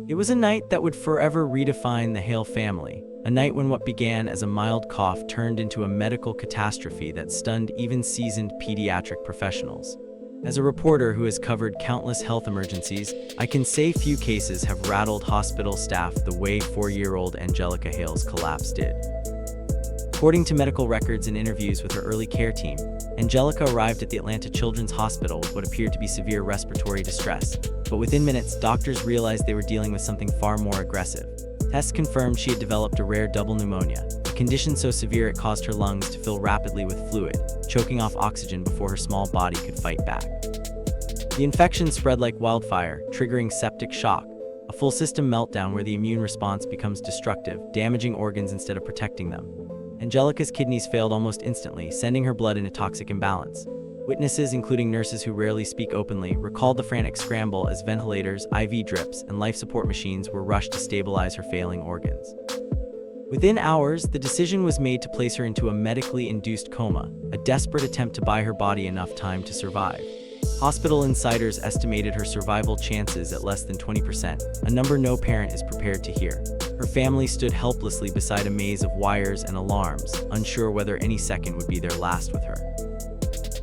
It was a night that would forever redefine the Hale family, a night when what began as a mild cough turned into a medical catastrophe that stunned even seasoned pediatric professionals. As a reporter who has covered countless health emergencies, I can say few cases have rattled hospital staff the way 4-year-old Angelica Hale's collapse did. According to medical records and interviews with her early care team, Angelica arrived at the Atlanta Children's Hospital with what appeared to be severe respiratory distress, but within minutes, doctors realized they were dealing with something far more aggressive. Tests confirmed she had developed a rare double pneumonia, a condition so severe it caused her lungs to fill rapidly with fluid, choking off oxygen before her small body could fight back. The infection spread like wildfire, triggering septic shock, a full system meltdown where the immune response becomes destructive, damaging organs instead of protecting them. Angelica's kidneys failed almost instantly, sending her blood in a toxic imbalance. Witnesses, including nurses who rarely speak openly, recalled the frantic scramble as ventilators, IV drips, and life support machines were rushed to stabilize her failing organs. Within hours, the decision was made to place her into a medically induced coma, a desperate attempt to buy her body enough time to survive. Hospital insiders estimated her survival chances at less than 20%, a number no parent is prepared to hear. Her family stood helplessly beside a maze of wires and alarms, unsure whether any second would be their last with her.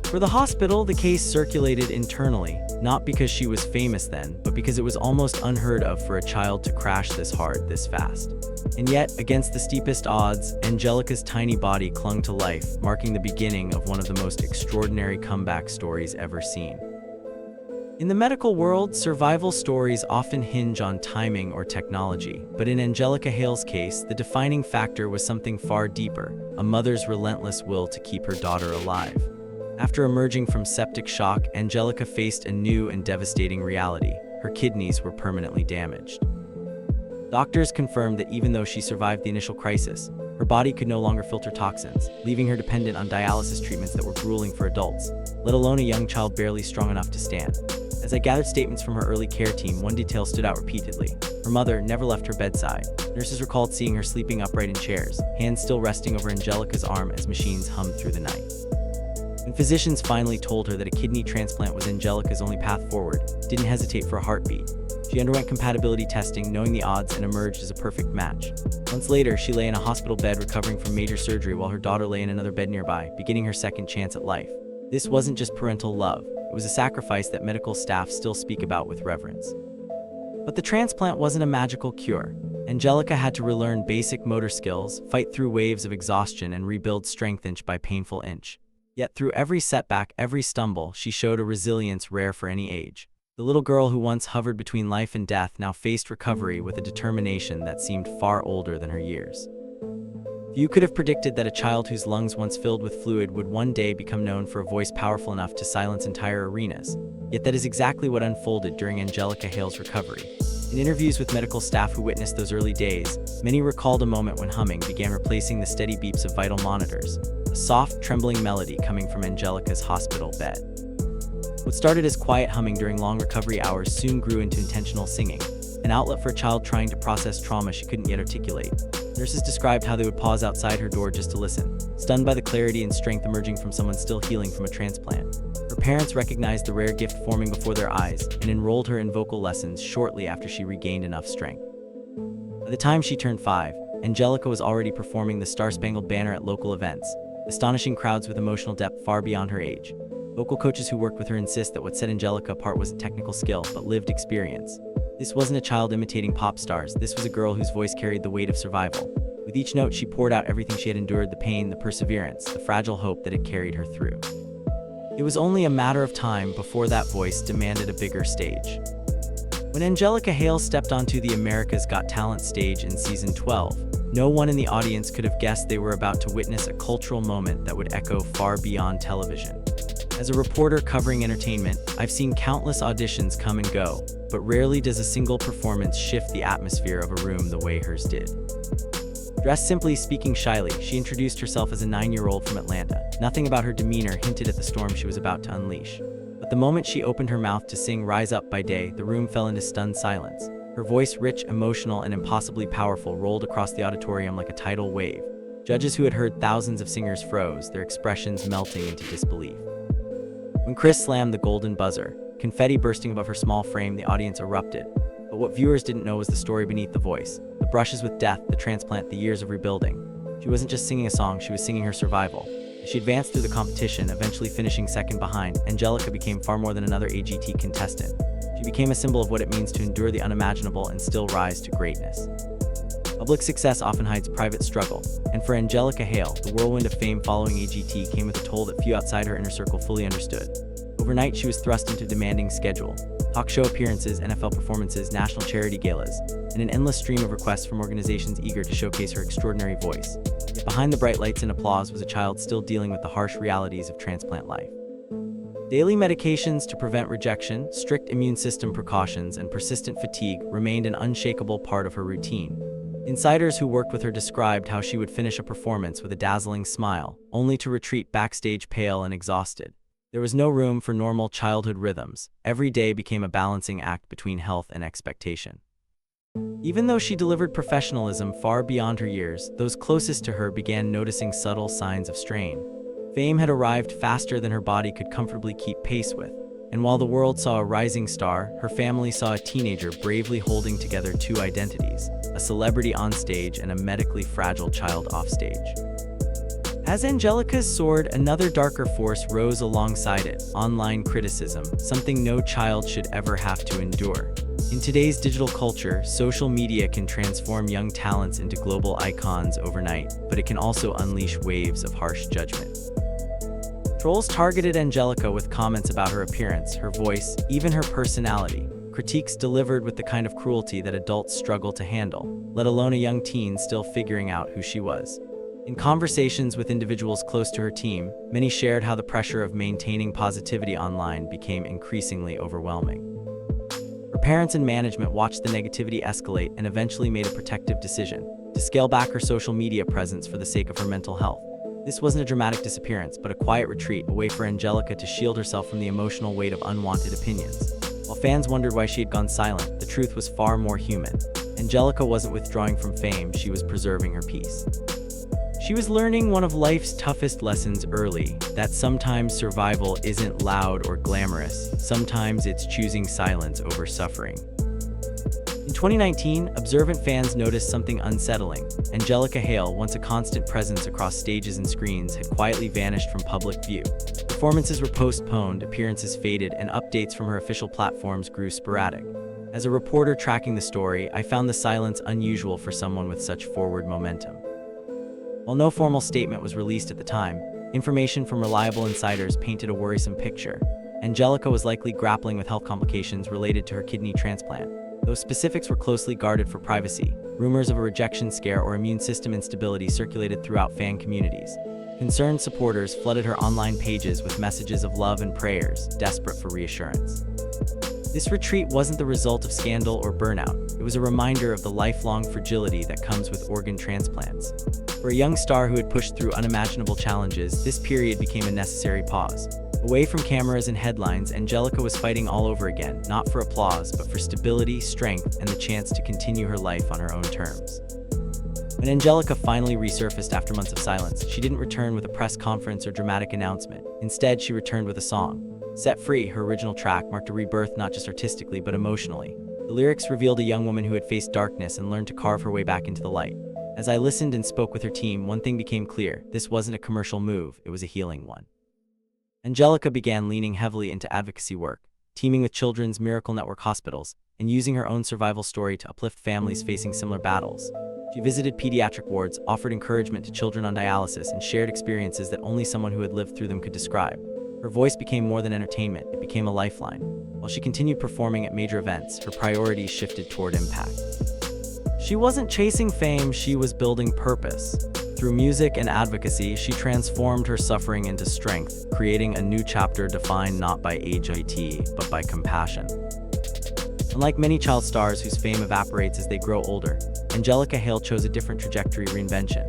For the hospital, the case circulated internally, not because she was famous then, but because it was almost unheard of for a child to crash this hard, this fast. And yet, against the steepest odds, Angelica's tiny body clung to life, marking the beginning of one of the most extraordinary comeback stories ever seen. In the medical world, survival stories often hinge on timing or technology, but in Angelica Hale's case, the defining factor was something far deeper, a mother's relentless will to keep her daughter alive. After emerging from septic shock, Angelica faced a new and devastating reality. Her kidneys were permanently damaged. Doctors confirmed that even though she survived the initial crisis, her body could no longer filter toxins, leaving her dependent on dialysis treatments that were grueling for adults, let alone a young child barely strong enough to stand. As I gathered statements from her early care team, one detail stood out repeatedly. Her mother never left her bedside. Nurses recalled seeing her sleeping upright in chairs, hands still resting over Angelica's arm as machines hummed through the night. When physicians finally told her that a kidney transplant was Angelica's only path forward, didn't hesitate for a heartbeat. She underwent compatibility testing, knowing the odds, and emerged as a perfect match. Months later, she lay in a hospital bed recovering from major surgery while her daughter lay in another bed nearby, beginning her second chance at life. This wasn't just parental love, it was a sacrifice that medical staff still speak about with reverence. But the transplant wasn't a magical cure. Angelica had to relearn basic motor skills, fight through waves of exhaustion, and rebuild strength inch by painful inch. Yet through every setback, every stumble, she showed a resilience rare for any age. The little girl who once hovered between life and death now faced recovery with a determination that seemed far older than her years. Few could have predicted that a child whose lungs once filled with fluid would one day become known for a voice powerful enough to silence entire arenas. Yet that is exactly what unfolded during Angelica Hale's recovery. In interviews with medical staff who witnessed those early days, many recalled a moment when humming began replacing the steady beeps of vital monitors, a soft, trembling melody coming from Angelica's hospital bed. What started as quiet humming during long recovery hours soon grew into intentional singing, an outlet for a child trying to process trauma she couldn't yet articulate. Nurses described how they would pause outside her door just to listen, stunned by the clarity and strength emerging from someone still healing from a transplant. Her parents recognized the rare gift forming before their eyes and enrolled her in vocal lessons shortly after she regained enough strength. By the time she turned 5, Angelica was already performing the Star-Spangled Banner at local events, astonishing crowds with emotional depth far beyond her age. Vocal coaches who worked with her insist that what set Angelica apart wasn't technical skill, but lived experience. This wasn't a child imitating pop stars, this was a girl whose voice carried the weight of survival. With each note, she poured out everything she had endured, the pain, the perseverance, the fragile hope that had carried her through. It was only a matter of time before that voice demanded a bigger stage. When Angelica Hale stepped onto the America's Got Talent stage in season 12, no one in the audience could have guessed they were about to witness a cultural moment that would echo far beyond television. As a reporter covering entertainment, I've seen countless auditions come and go, but rarely does a single performance shift the atmosphere of a room the way hers did. Dressed simply, speaking shyly, she introduced herself as a 9-year-old from Atlanta. Nothing about her demeanor hinted at the storm she was about to unleash. But the moment she opened her mouth to sing Rise Up by Day, the room fell into stunned silence. Her voice, rich, emotional, and impossibly powerful, rolled across the auditorium like a tidal wave. Judges who had heard thousands of singers froze, their expressions melting into disbelief. When Chris slammed the golden buzzer, confetti bursting above her small frame, the audience erupted. But what viewers didn't know was the story beneath the voice. The brushes with death, the transplant, the years of rebuilding. She wasn't just singing a song, she was singing her survival. As she advanced through the competition, eventually finishing second behind, Angelica became far more than another AGT contestant. She became a symbol of what it means to endure the unimaginable and still rise to greatness. Public success often hides private struggle, and for Angelica Hale, the whirlwind of fame following AGT came with a toll that few outside her inner circle fully understood. Overnight, she was thrust into a demanding schedule: talk show appearances, NFL performances, national charity galas, and an endless stream of requests from organizations eager to showcase her extraordinary voice. Yet behind the bright lights and applause was a child still dealing with the harsh realities of transplant life. Daily medications to prevent rejection, strict immune system precautions, and persistent fatigue remained an unshakable part of her routine. Insiders who worked with her described how she would finish a performance with a dazzling smile, only to retreat backstage pale and exhausted. There was no room for normal childhood rhythms. Every day became a balancing act between health and expectation. Even though she delivered professionalism far beyond her years, those closest to her began noticing subtle signs of strain. Fame had arrived faster than her body could comfortably keep pace with, and while the world saw a rising star, her family saw a teenager bravely holding together two identities: a celebrity on stage and a medically fragile child offstage. As Angelica's soared, another darker force rose alongside it: online criticism, something no child should ever have to endure. In today's digital culture, social media can transform young talents into global icons overnight, but it can also unleash waves of harsh judgment. Trolls targeted Angelica with comments about her appearance, her voice, even her personality. Critiques delivered with the kind of cruelty that adults struggle to handle, let alone a young teen still figuring out who she was. In conversations with individuals close to her team, many shared how the pressure of maintaining positivity online became increasingly overwhelming. Her parents and management watched the negativity escalate and eventually made a protective decision: to scale back her social media presence for the sake of her mental health. This wasn't a dramatic disappearance, but a quiet retreat, a way for Angelica to shield herself from the emotional weight of unwanted opinions. While fans wondered why she had gone silent, the truth was far more human. Angelica wasn't withdrawing from fame, she was preserving her peace. She was learning one of life's toughest lessons early: that sometimes survival isn't loud or glamorous, sometimes it's choosing silence over suffering. In 2019, observant fans noticed something unsettling. Angelica Hale, once a constant presence across stages and screens, had quietly vanished from public view. Performances were postponed, appearances faded, and updates from her official platforms grew sporadic. As a reporter tracking the story, I found the silence unusual for someone with such forward momentum. While no formal statement was released at the time, information from reliable insiders painted a worrisome picture. Angelica was likely grappling with health complications related to her kidney transplant. Though specifics were closely guarded for privacy, rumors of a rejection scare or immune system instability circulated throughout fan communities. Concerned supporters flooded her online pages with messages of love and prayers, desperate for reassurance. This retreat wasn't the result of scandal or burnout. It was a reminder of the lifelong fragility that comes with organ transplants. For a young star who had pushed through unimaginable challenges, this period became a necessary pause. Away from cameras and headlines, Angelica was fighting all over again, not for applause, but for stability, strength, and the chance to continue her life on her own terms. When Angelica finally resurfaced after months of silence, she didn't return with a press conference or dramatic announcement. Instead, she returned with a song. Set Free, her original track, marked a rebirth not just artistically, but emotionally. The lyrics revealed a young woman who had faced darkness and learned to carve her way back into the light. As I listened and spoke with her team, one thing became clear: this wasn't a commercial move, it was a healing one. Angelica began leaning heavily into advocacy work, teaming with Children's Miracle Network hospitals, and using her own survival story to uplift families facing similar battles. She visited pediatric wards, offered encouragement to children on dialysis, and shared experiences that only someone who had lived through them could describe. Her voice became more than entertainment, it became a lifeline. While she continued performing at major events, her priorities shifted toward impact. She wasn't chasing fame, she was building purpose. Through music and advocacy, she transformed her suffering into strength, creating a new chapter defined not by AGT, but by compassion. Unlike many child stars whose fame evaporates as they grow older, Angelica Hale chose a different trajectory: reinvention.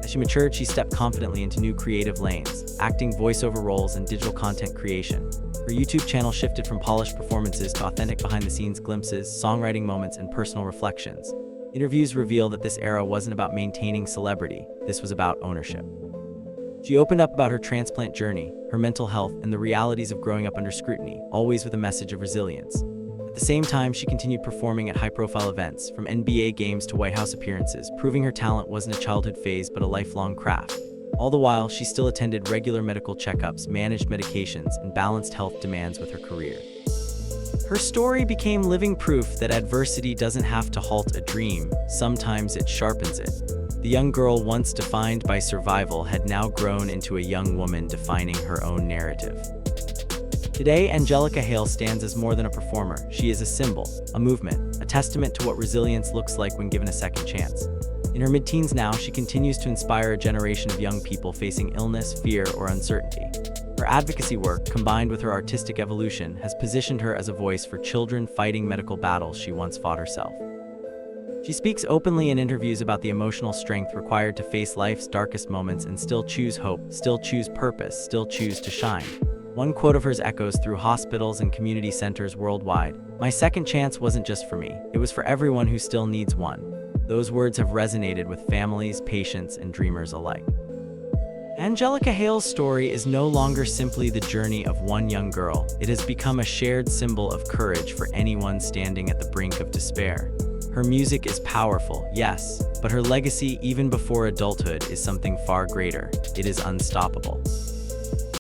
As she matured, she stepped confidently into new creative lanes: acting, voiceover roles, and digital content creation. Her YouTube channel shifted from polished performances to authentic behind-the-scenes glimpses, songwriting moments, and personal reflections. Interviews reveal that this era wasn't about maintaining celebrity, this was about ownership. She opened up about her transplant journey, her mental health, and the realities of growing up under scrutiny, always with a message of resilience. At the same time, she continued performing at high-profile events, from NBA games to White House appearances, proving her talent wasn't a childhood phase but a lifelong craft. All the while, she still attended regular medical checkups, managed medications, and balanced health demands with her career. Her story became living proof that adversity doesn't have to halt a dream, sometimes it sharpens it. The young girl once defined by survival had now grown into a young woman defining her own narrative. Today, Angelica Hale stands as more than a performer. She is a symbol, a movement, a testament to what resilience looks like when given a second chance. In her mid-teens now, she continues to inspire a generation of young people facing illness, fear, or uncertainty. Her advocacy work, combined with her artistic evolution, has positioned her as a voice for children fighting medical battles she once fought herself. She speaks openly in interviews about the emotional strength required to face life's darkest moments and still choose hope, still choose purpose, still choose to shine. One quote of hers echoes through hospitals and community centers worldwide. "My second chance wasn't just for me, it was for everyone who still needs one." Those words have resonated with families, patients, and dreamers alike. Angelica Hale's story is no longer simply the journey of one young girl. It has become a shared symbol of courage for anyone standing at the brink of despair. Her music is powerful, yes, but her legacy, even before adulthood, is something far greater. It is unstoppable.